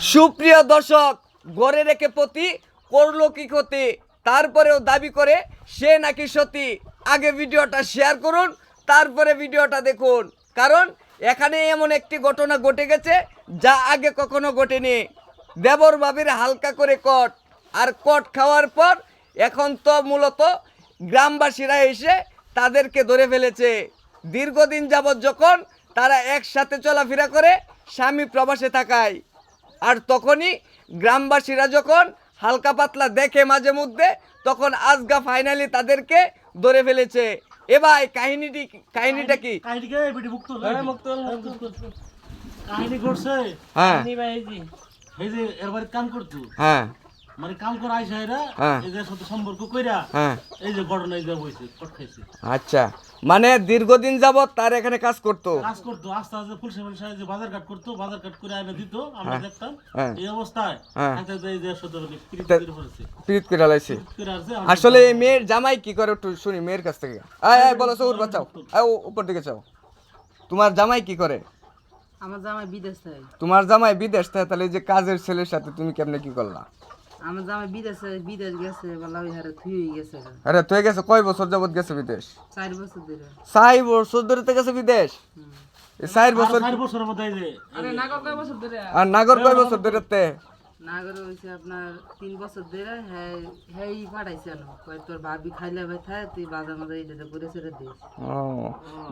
সুপ্রিয় দর্শক, গড়ে রেখে পতি করলো কি ক্ষতি, তারপরেও দাবি করে সে নাকি সতী। আগে ভিডিওটা শেয়ার করুন, তারপরে ভিডিওটা দেখুন, কারণ এখানে এমন একটি ঘটনা ঘটে গেছে যা আগে কখনো ঘটেনি। দেবর ভাবির হালকা করে কট, আর কট খাওয়ার পর এখন তো মূলত গ্রামবাসীরা এসে তাদেরকে ধরে ফেলেছে। দীর্ঘদিন যাবৎ যখন তারা একসাথে চলাফেরা করে স্বামী প্রবাসে থাকায়, আর তখনই গ্রামবাসীরা যখন হালকা পাতলা দেখে মাঝে মধ্যে, তখন আজগা ফাইনালি তাদেরকে ধরে ফেলেছে। এ ভাই কাহিনীটা কি? কাহিনী করছে হ্যাঁ এই যে এরবারে কাম করতো, হ্যাঁ মানে কাম করে আইসা এরা হ্যাঁ। এদের সাথে সম্পর্ক কইরা হ্যাঁ এই যে ঘটনা এই যে হইছে, কট খাইছে। আচ্ছা, মানে দীর্ঘদিন যাবৎ তার এখানে কাজ করতো। কাজ করতো, আস্তে আস্তে ফুলসেবন সাহেব যে বাজার কাট করতো, বাজার কাট করে আইনা দিত, আমরা দেখতাম। হ্যাঁ। এই অবস্থায় হ্যাঁ। হাতে এই যে সাথে পিরিত করে পড়েছে, পিরিত করে লাইছে। করে আসছে। আসলে এই মেয়ের জামাই কি করে একটু শুনি মেয়ের কাছ থেকে। আয় আয় বলো, সৌর বাঁচাও, আয় উপর দিকে চাও। তোমার জামাই কি করে? আমার জামাই বিদেশ থাকে। তোমার জামাই বিদেশ থাকে, তাহলে এই যে কাজের ছেলের সাথে তুমি কেমনে কি করলা? আমার জামাই বিদেশ গেছে, বলা ওই হারে থুই গেছে। আরে তুই গেছে কয় বছর যাবত গেছে বিদেশ? 4 বছর ধরে। 4 বছর ধরে তো গেছে বিদেশ। এই 4 বছর 4 বছরের মধ্যে এই যে আরে নাগর কয় বছর ধরে? আর নাগর কয় বছর ধরে? নাগর হইছে আপনার 3 বছর ধরে। হেই পাঠাইছে না, কয় তোর ভাবি খাইলে ভাই থায়, তুই বাজার মধ্যে এটা করে ছেড়ে দিস। ও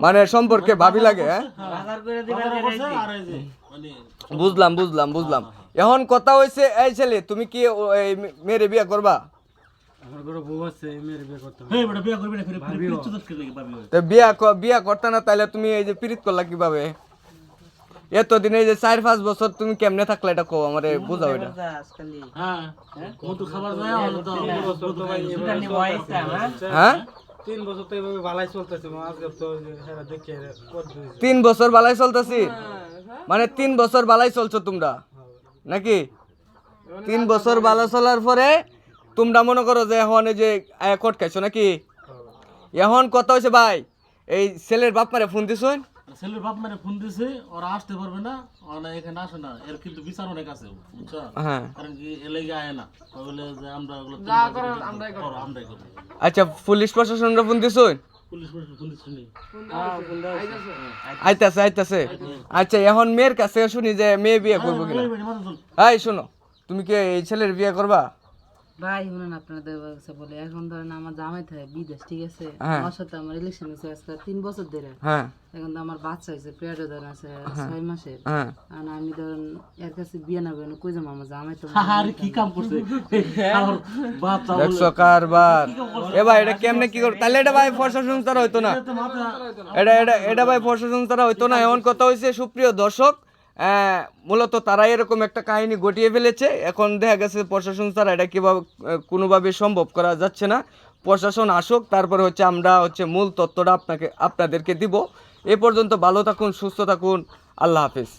মানে সম্পর্কে ভাবি লাগে। হ্যাঁ বাজার করে দিবা বাজার করছে, আর এই যে মানে বুঝলাম। এখন কথা হইছে, এই ছেলে তুমি কি এই মেয়েরে বিয়ে করবা? আমার ঘরে বউ আছে, মেয়ের বিয়ে করতে হবে। এই বড় বিয়া করবি না, ফিরে পিরিত চুদকে লাগি পাবি। তো বিয়া করতে না, তাহলে তুমি এই যে পিরিত করলা কিভাবে? এতদিন এই যে 4-5 বছর তুমি কেমনে থাকলে এটা কো আমারে বুঝাও এটা। হ্যাঁ, কত খাবার যায় হলো তো হ্যাঁ 3 বছর তো এইভাবে ভালাই চলতেছে, আজকে তো হেরা দেখে করতে 3 বছর বালাই চলতেছি, মানে 3 বছর বালাই চলছো তোমরা নাকি? 3 বছর বালা চলার পরে তোমরা মনে করো যে এখন এই যে কট খাইছো নাকি? এখন কথা হয়েছে ভাই, এই ছেলের বাপ মারে ফোন দিছুন? ছেলের বাপ মানে ফোন দিছে, ওরা আসতে পারবে না, ওরা এখানে আসে না, এর কিন্তু বিচার অনেক আছে, বুঝছো? হ্যাঁ কারণ কি এলাকা আয় না, বলে যে আমরা ওগুলো আমরাই করব। আচ্ছা, পুলিশ প্রশাসনরা ফোন দিছুন? পুলিশ ফোন দিছে নি? আইতাছে। আচ্ছা, এখন মেয়ের কাছে শুনি যে মেয়ে বিয়ে করবো কিনা। এই শোনো, তুমি কি এই ছেলের বিয়ে করবা? ভাই শুনুন, আপনাদের কাছে বলে, এখন ধরেন আমার জামাই থাকে বিদেশ, ঠিক আছে? হ্যাঁ। আমার সাথে আমার রিলেশন হয়েছে আজকে 3 বছর ধরে। হ্যাঁ এখন তো আমার বাচ্চা হয়েছে, পেটে ধরে আছে 6 মাসের। হ্যাঁ আর আমি ধরেন এর কাছে বিয়ে না করেন, কই যাবো? আমার জামাই তো আরে কি কাম করছে আর বাপ চাও দেখছো কারবার। এ ভাই এটা কেমনে কি কর? তাহলে এটা ভাই প্রশাসন ছাড়া হইতো না। এটা ভাই প্রশাসন ছাড়া হইতো না। এমন কথা হয়েছে সুপ্রিয় দর্শক, মূলত তারা এরকম একটা কাহিনী ঘটিয়ে ফেলেছে। এখন দেখা গেছে প্রশাসন ছাড়া এটা কিভাবে কোনোভাবে সম্ভব করা যাচ্ছে না। প্রশাসন আসুক, তারপরে আমরা মূল তথ্যটা আপনাদেরকে দিব। এ পর্যন্ত ভালো থাকুন, সুস্থ থাকুন, আল্লাহ হাফিজ।